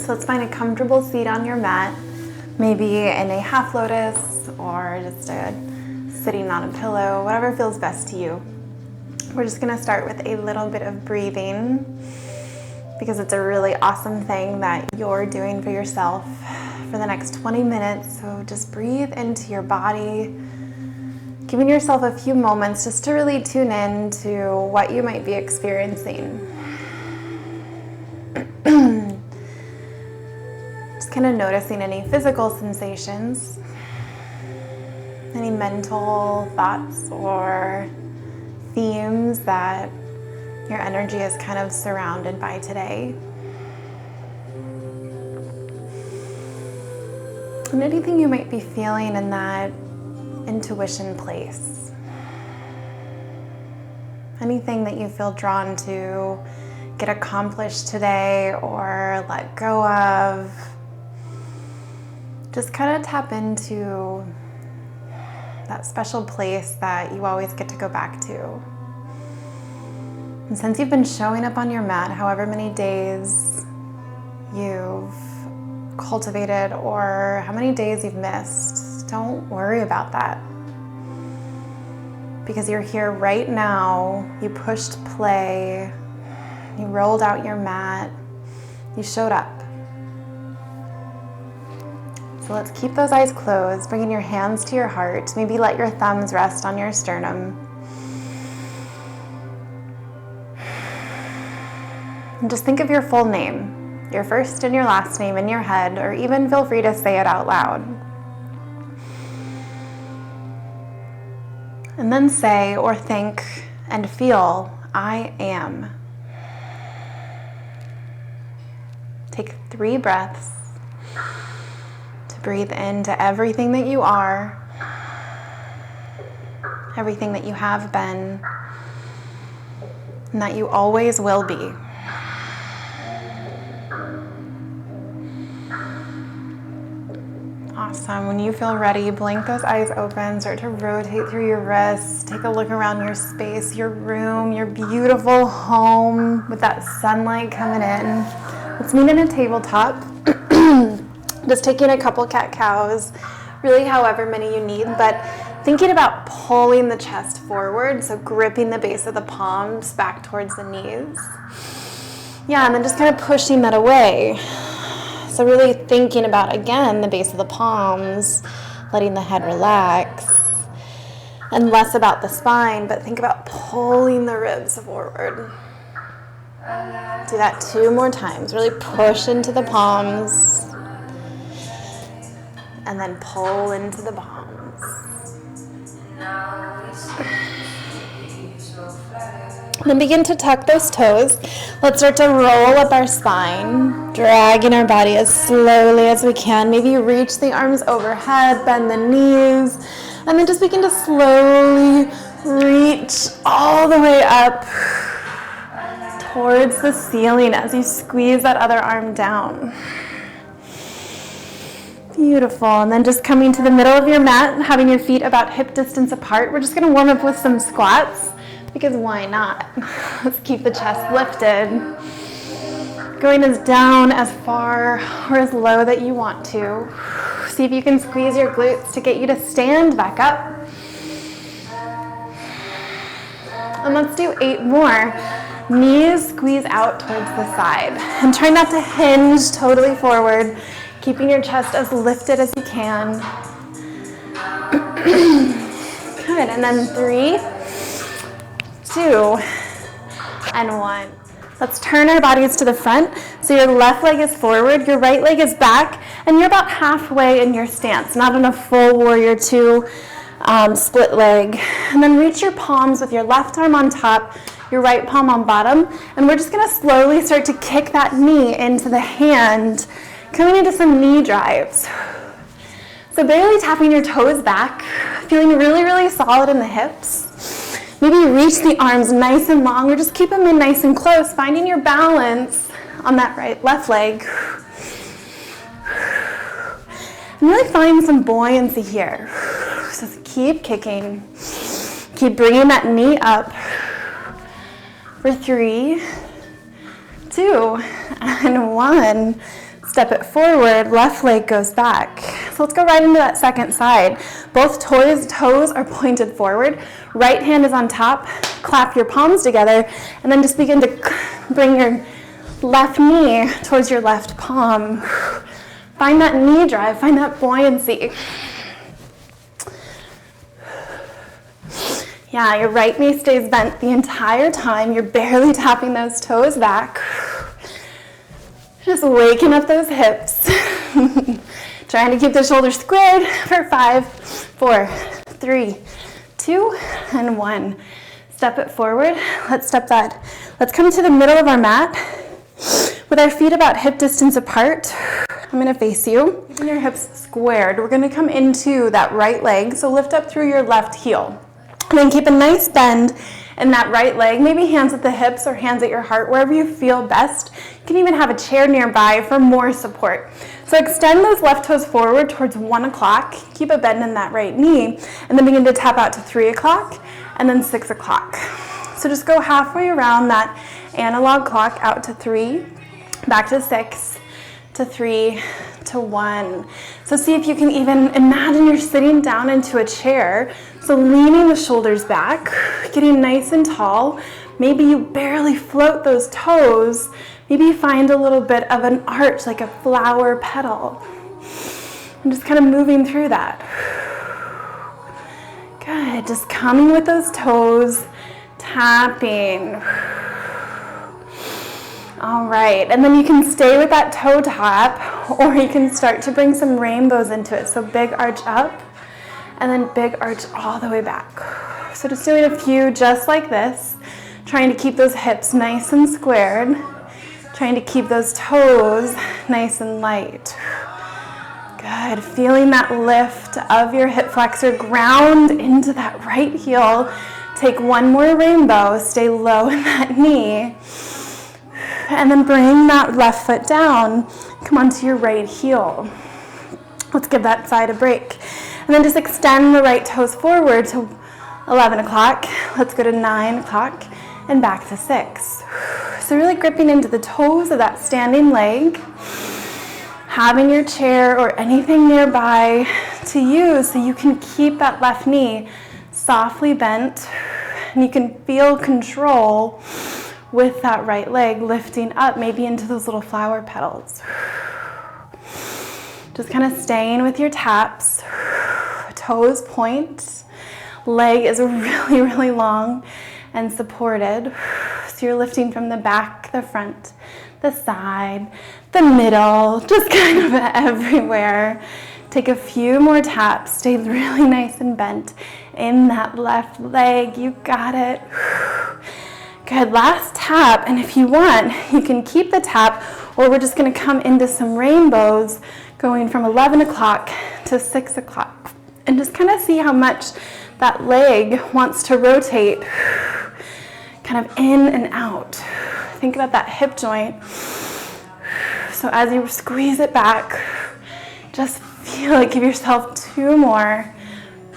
So let's find a comfortable seat on your mat, maybe in a half lotus or just sitting on a pillow, whatever feels best to you. We're just gonna start with a little bit of breathing because it's a really awesome thing that you're doing for yourself for the next 20 minutes. So just breathe into your body, giving yourself a few moments just to really tune in to what you might be experiencing. Just kind of noticing any physical sensations, any mental thoughts or themes that your energy is kind of surrounded by today. And anything you might be feeling in that intuition place. Anything that you feel drawn to get accomplished today or let go of. Just kind of tap into that special place that you always get to go back to. And since you've been showing up on your mat, however many days you've cultivated or how many days you've missed, don't worry about that. Because you're here right now, you pushed play, you rolled out your mat, you showed up. So let's keep those eyes closed, bringing your hands to your heart. Maybe let your thumbs rest on your sternum. And just think of your full name, your first and your last name in your head, or even feel free to say it out loud. And then say or think and feel, I am. Take 3 breaths. Breathe into everything that you are, everything that you have been, and that you always will be. Awesome. When you feel ready, blink those eyes open, start to rotate through your wrists, take a look around your space, your room, your beautiful home with that sunlight coming in. Let's meet in a tabletop. Just taking a couple cat-cows, really however many you need, but thinking about pulling the chest forward, so gripping the base of the palms back towards the knees. Yeah, and then just kind of pushing that away. So really thinking about, again, the base of the palms, letting the head relax, and less about the spine, but think about pulling the ribs forward. Do that 2 more times. Really push into the palms. And then pull into the palms. Then begin to tuck those toes. Let's start to roll up our spine, dragging our body as slowly as we can. Maybe reach the arms overhead, bend the knees, and then just begin to slowly reach all the way up towards the ceiling as you squeeze that other arm down. Beautiful. And then just coming to the middle of your mat, having your feet about hip distance apart. We're just going to warm up with some squats because why not? Let's keep the chest lifted. Going as down as far or as low that you want to. See if you can squeeze your glutes to get you to stand back up. And let's do 8 more. Knees squeeze out towards the side. And try not to hinge totally forward. Keeping your chest as lifted as you can. Good, and then 3, 2, and 1. Let's turn our bodies to the front. So your left leg is forward, your right leg is back, and you're about halfway in your stance, not in a full warrior 2 split leg. And then reach your palms with your left arm on top, your right palm on bottom, and we're just gonna slowly start to kick that knee into the hand, coming into some knee drives. So barely tapping your toes back, feeling really, really solid in the hips. Maybe reach the arms nice and long, or just keep them in nice and close, finding your balance on that left leg. And really find some buoyancy here. So keep kicking. Keep bringing that knee up for 3, 2, and 1. Step it forward, left leg goes back. So let's go right into that second side. Both toes are pointed forward. Right hand is on top. Clap your palms together, and then just begin to bring your left knee towards your left palm. Find that knee drive, find that buoyancy. Yeah, your right knee stays bent the entire time. You're barely tapping those toes back. Just waking up those hips. Trying to keep the shoulders squared for 5, 4, 3, 2, and 1. Step it forward. Let's come to the middle of our mat with our feet about hip distance apart. I'm gonna face you. Keeping your hips squared. We're gonna come into that right leg. So lift up through your left heel. And then keep a nice bend in that right leg, maybe hands at the hips or hands at your heart, wherever you feel best. You can even have a chair nearby for more support. So extend those left toes forward towards 1 o'clock, keep a bend in that right knee, and then begin to tap out to 3 o'clock and then 6 o'clock. So just go halfway around that analog clock out to 3, back to 6, to 3, to 1. So see if you can even imagine you're sitting down into a chair. So leaning the shoulders back, getting nice and tall. Maybe you barely float those toes. Maybe you find a little bit of an arch, like a flower petal. And just kind of moving through that. Good, just coming with those toes, tapping. All right, and then you can stay with that toe tap, or you can start to bring some rainbows into it. So big arch up, and then big arch all the way back. So just doing a few just like this, trying to keep those hips nice and squared, trying to keep those toes nice and light. Good, feeling that lift of your hip flexor, ground into that right heel. Take one more rainbow, stay low in that knee. And then bring that left foot down, come onto your right heel. Let's give that side a break. And then just extend the right toes forward to 11 o'clock. Let's go to 9 o'clock and back to 6. So really gripping into the toes of that standing leg. Having your chair or anything nearby to use so you can keep that left knee softly bent. And you can feel control with that right leg lifting up, maybe into those little flower petals. Just kind of staying with your taps. Toes point. Leg is really, really long and supported. So you're lifting from the back, the front, the side, the middle, just kind of everywhere. Take a few more taps. Stay really nice and bent in that left leg. You got it. Good, last tap, and if you want, you can keep the tap, or we're just gonna come into some rainbows going from 11 o'clock to 6 o'clock. And just kind of see how much that leg wants to rotate, kind of in and out. Think about that hip joint. So as you squeeze it back, just feel it, give yourself 2 more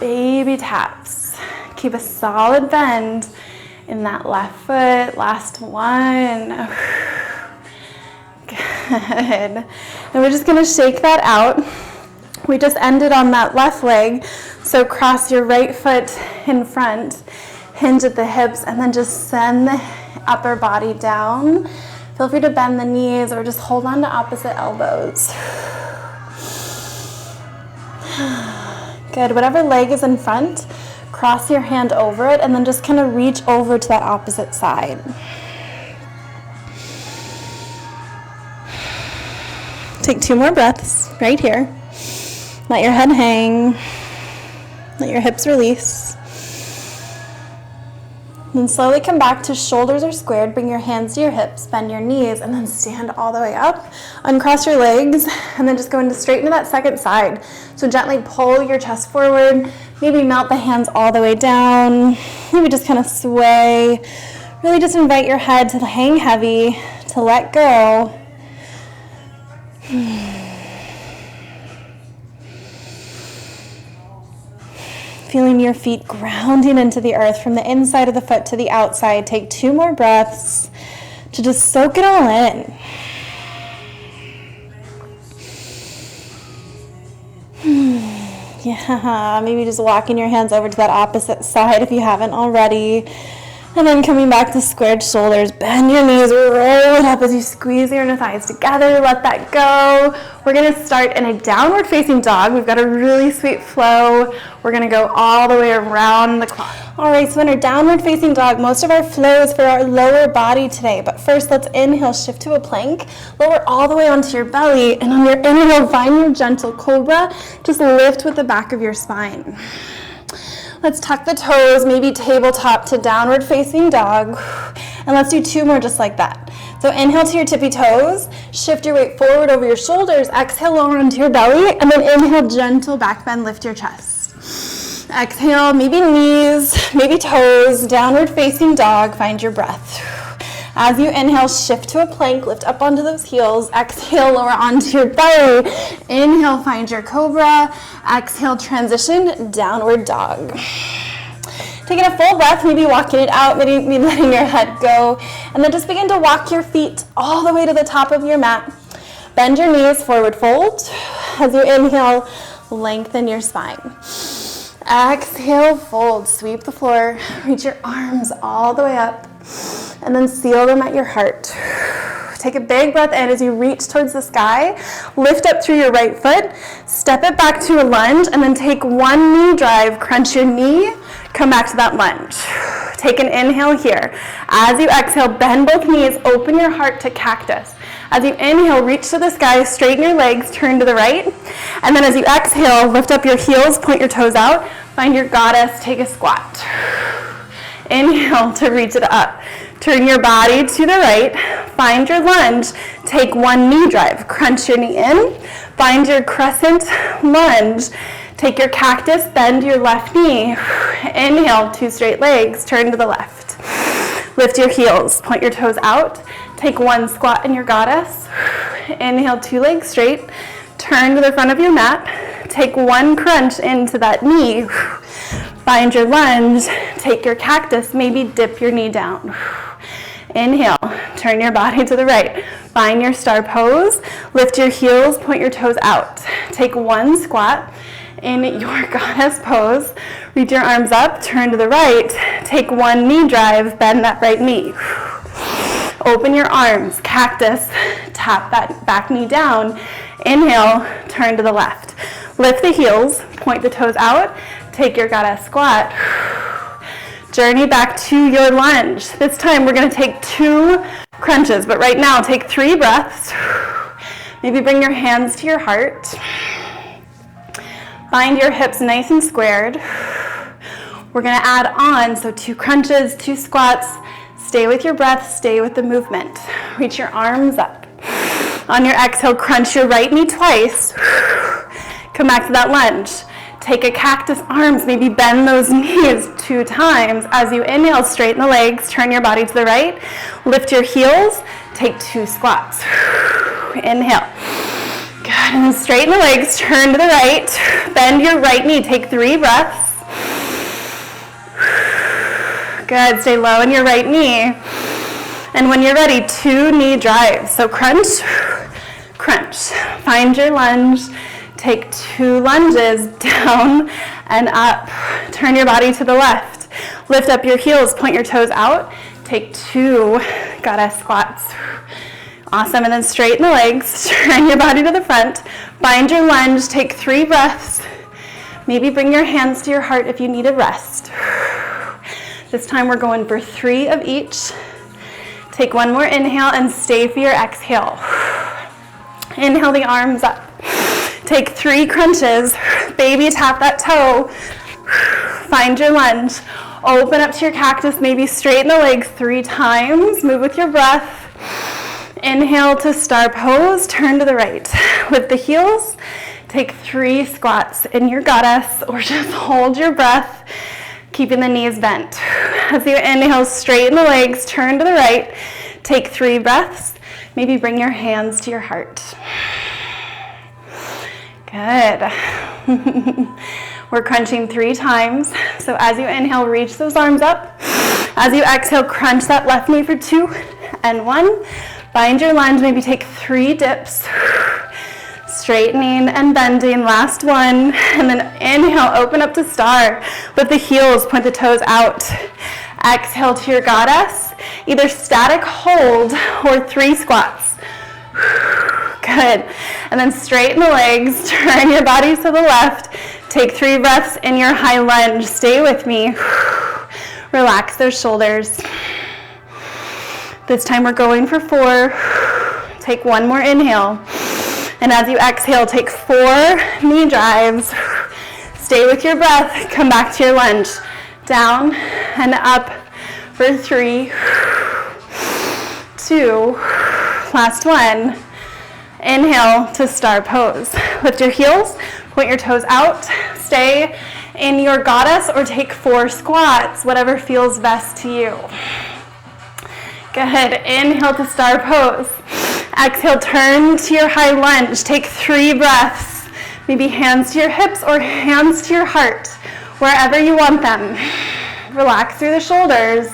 baby taps. Keep a solid bend in that left foot, last one. Good. And we're just gonna shake that out. We just ended on that left leg, so cross your right foot in front, hinge at the hips, and then just send the upper body down. Feel free to bend the knees or just hold on to opposite elbows. Good, whatever leg is in front, cross your hand over it and then just kind of reach over to that opposite side. Take 2 more breaths right here. Let your head hang. Let your hips release. Then slowly come back to shoulders are squared. Bring your hands to your hips, bend your knees, and then stand all the way up. Uncross your legs, and then just go straight into that second side. So gently pull your chest forward. Maybe melt the hands all the way down. Maybe just kind of sway. Really just invite your head to hang heavy, to let go. Feeling your feet grounding into the earth from the inside of the foot to the outside. Take 2 more breaths to just soak it all in. Yeah, maybe just walking your hands over to that opposite side if you haven't already. And then coming back to squared shoulders, bend your knees, roll it up as you squeeze your inner thighs together, let that go. We're gonna start in a downward facing dog. We've got a really sweet flow. We're gonna go all the way around the clock. All right, so in our downward facing dog, most of our flow is for our lower body today, but first let's inhale, shift to a plank, lower all the way onto your belly, and on your inhale, find your gentle cobra. Just lift with the back of your spine. Let's tuck the toes, maybe tabletop to downward facing dog. And let's do 2 more just like that. So inhale to your tippy toes, shift your weight forward over your shoulders, exhale lower onto your belly, and then inhale, gentle back bend, lift your chest. Exhale, maybe knees, maybe toes, downward facing dog, find your breath. As you inhale, shift to a plank, lift up onto those heels, exhale, lower onto your belly, inhale, find your cobra, exhale, transition, downward dog. Taking a full breath, maybe walking it out, maybe letting your head go, and then just begin to walk your feet all the way to the top of your mat. Bend your knees, forward fold. As you inhale, lengthen your spine. Exhale, fold, sweep the floor, reach your arms all the way up, and then seal them at your heart. Take a big breath in as you reach towards the sky. Lift up through your right foot, step it back to a lunge, and then take 1 knee drive, crunch your knee, come back to that lunge. Take an inhale here. As you exhale, bend both knees, open your heart to cactus. As you inhale, reach to the sky, straighten your legs, turn to the right. And then as you exhale, lift up your heels, point your toes out, find your goddess, take a squat. Inhale to reach it up. Turn your body to the right, find your lunge, take 1 knee drive, crunch your knee in, find your crescent lunge, take your cactus, bend your left knee, inhale, 2 straight legs, turn to the left. Lift your heels, point your toes out, take 1 squat in your goddess, inhale, 2 legs straight, turn to the front of your mat, take 1 crunch into that knee, find your lunge, take your cactus, maybe dip your knee down. Inhale, turn your body to the right. Find your star pose, lift your heels, point your toes out. Take 1 squat in your goddess pose. Reach your arms up, turn to the right. Take 1 knee drive, bend that right knee. Open your arms, cactus, tap that back knee down. Inhale, turn to the left. Lift the heels, point the toes out. Take your goddess squat. Journey back to your lunge. This time we're going to take 2 crunches, but right now take 3 breaths. Maybe bring your hands to your heart. Find your hips nice and squared. We're going to add on, so 2 crunches, 2 squats. Stay with your breath, stay with the movement. Reach your arms up. On your exhale, crunch your right knee twice. Come back to that lunge. Take a cactus arms, maybe bend those knees 2 times. As you inhale, straighten the legs, turn your body to the right. Lift your heels, take 2 squats. Inhale. Good, and then straighten the legs, turn to the right. Bend your right knee, take 3 breaths. Good, stay low in your right knee. And when you're ready, 2 knee drives. So crunch, crunch. Find your lunge. Take 2 lunges down and up. Turn your body to the left. Lift up your heels, point your toes out. Take 2 goddess squats. Awesome, and then straighten the legs. Turn your body to the front. Find your lunge, take 3 breaths. Maybe bring your hands to your heart if you need a rest. This time we're going for 3 of each. Take 1 more inhale and stay for your exhale. Inhale the arms up. Take 3 crunches, baby tap that toe, find your lunge, open up to your cactus, maybe straighten the legs 3 times, move with your breath, inhale to star pose, turn to the right, lift the heels, take 3 squats in your goddess, or just hold your breath, keeping the knees bent. As you inhale, straighten the legs, turn to the right, take 3 breaths, maybe bring your hands to your heart. Good. We're crunching 3 times. So as you inhale, reach those arms up. As you exhale, crunch that left knee for 2 and 1. Find your lunge, maybe take 3 dips. Straightening and bending, last one. And then inhale, open up to star. Lift the heels, point the toes out. Exhale to your goddess. Either static hold or 3 squats. Good. And then straighten the legs, turn your body to the left. Take 3 breaths in your high lunge. Stay with me. Relax those shoulders. This time we're going for 4. Take 1 more inhale. And as you exhale, take 4 knee drives. Stay with your breath. Come back to your lunge. Down and up for 3, 2, last one. Inhale to star pose. Lift your heels, point your toes out. Stay in your goddess or take 4 squats, whatever feels best to you. Good. Inhale to star pose. Exhale, turn to your high lunge. Take 3 breaths. Maybe hands to your hips or hands to your heart, wherever you want them. Relax through the shoulders.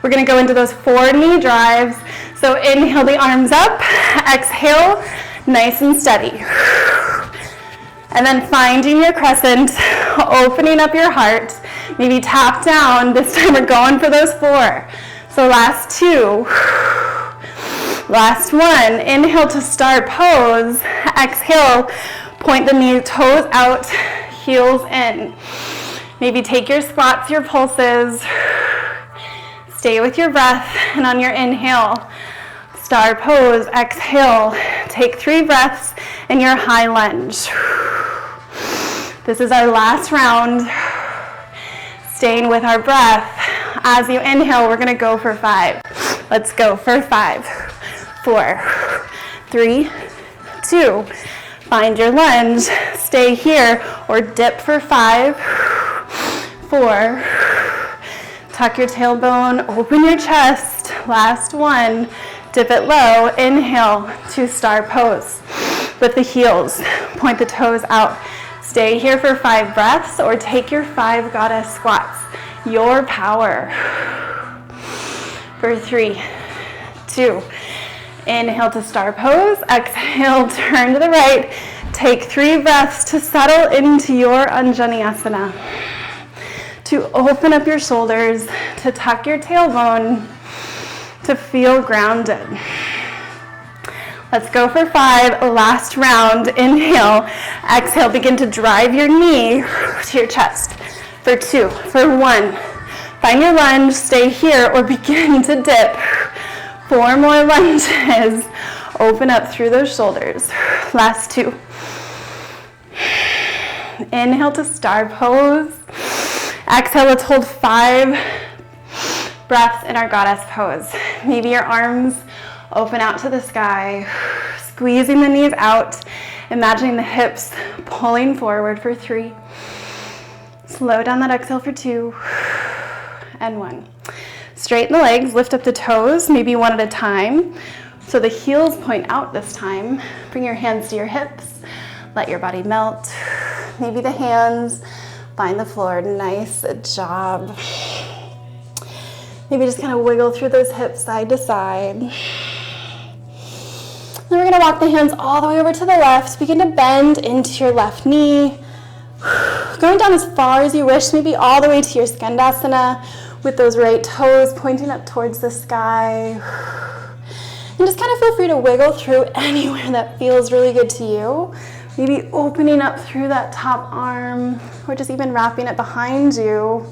We're going to go into those 4 knee drives. So inhale the arms up. Exhale, nice and steady. And then finding your crescent, opening up your heart. Maybe tap down. This time we're going for those 4. So last 2. Last 1. Inhale to star pose. Exhale, point the knee, toes out, heels in. Maybe take your squats, your pulses. Stay with your breath, and on your inhale, star pose. Exhale, take 3 breaths in your high lunge. This is our last round. Staying with our breath. As you inhale, we're going to go for 5. Let's go for 5, 4, 3, 2. Find your lunge. Stay here or dip for 5, 4. Tuck your tailbone, open your chest. Last one. Dip it low. Inhale to star pose. Lift the heels. Point the toes out. Stay here for 5 breaths or take your 5 goddess squats. Your power. For 3, 2. Inhale to star pose. Exhale, turn to the right. Take 3 breaths to settle into your Anjaneyasana. To open up your shoulders, to tuck your tailbone, to feel grounded. Let's go for 5, last round. Inhale, exhale, begin to drive your knee to your chest. For 2, for 1, find your lunge, stay here, or begin to dip. 4 more lunges. Open up through those shoulders. Last 2. Inhale to star pose. Exhale, let's hold 5 breaths in our goddess pose. Maybe your arms open out to the sky, squeezing the knees out, imagining the hips pulling forward for 3. Slow down that exhale for 2 and 1. Straighten the legs, lift up the toes, maybe 1 at a time. So the heels point out this time. Bring your hands to your hips. Let your body melt. Maybe the hands find the floor. Nice job. Maybe just kind of wiggle through those hips side to side. Then we're going to walk the hands all the way over to the left. Begin to bend into your left knee. Going down as far as you wish, maybe all the way to your Skandasana with those right toes pointing up towards the sky. And just kind of feel free to wiggle through anywhere that feels really good to you. Maybe opening up through that top arm or just even wrapping it behind you.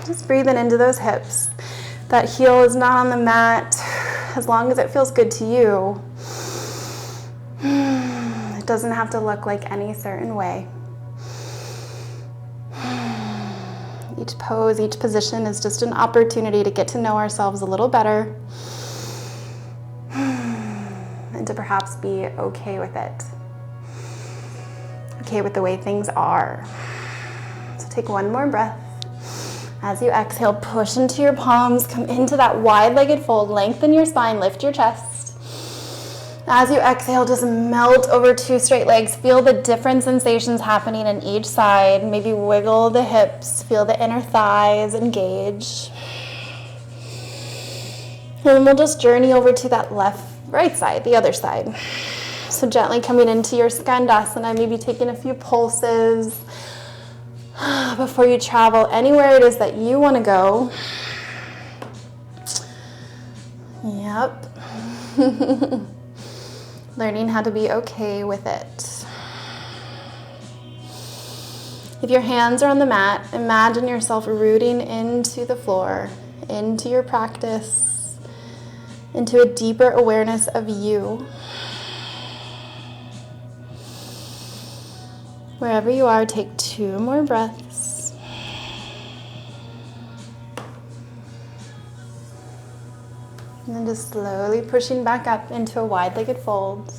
Just breathing into those hips. That heel is not on the mat as long as it feels good to you. It doesn't have to look like any certain way. Each pose, each position is just an opportunity to get to know ourselves a little better and to perhaps be okay with it. Okay with the way things are. So take 1 more breath. As you exhale, push into your palms, come into that wide-legged fold, lengthen your spine, lift your chest. As you exhale, just melt over 2 straight legs. Feel the different sensations happening in each side. Maybe wiggle the hips, feel the inner thighs engage. And then we'll just journey over to that right side, the other side. So gently coming into your Skandasana, maybe taking a few pulses before you travel anywhere it is that you want to go. Yep. Learning how to be okay with it. If your hands are on the mat, imagine yourself rooting into the floor, into your practice, into a deeper awareness of you. Wherever you are, take 2 more breaths. And then just slowly pushing back up into a wide-legged fold.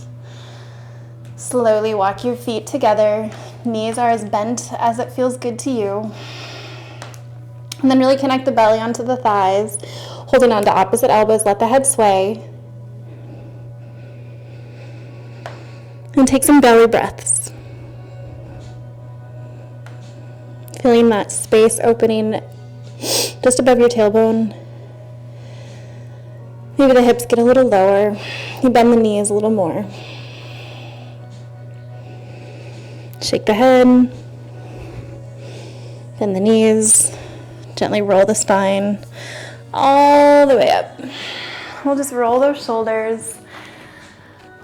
Slowly walk your feet together. Knees are as bent as it feels good to you. And then really connect the belly onto the thighs, holding on to opposite elbows. Let the head sway. And take some belly breaths. Feeling that space opening just above your tailbone. Maybe the hips get a little lower. You bend the knees a little more. Shake the head. Bend the knees. Gently roll the spine all the way up. We'll just roll those shoulders.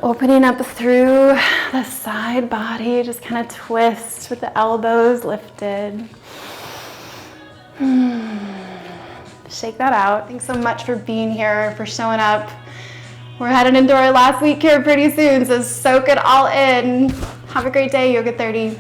Opening up through the side body, just kind of twist with the elbows lifted. Shake that out. Thanks so much for being here, for showing up. We're heading into our last week here pretty soon, so soak it all in. Have a great day, Yoga 30.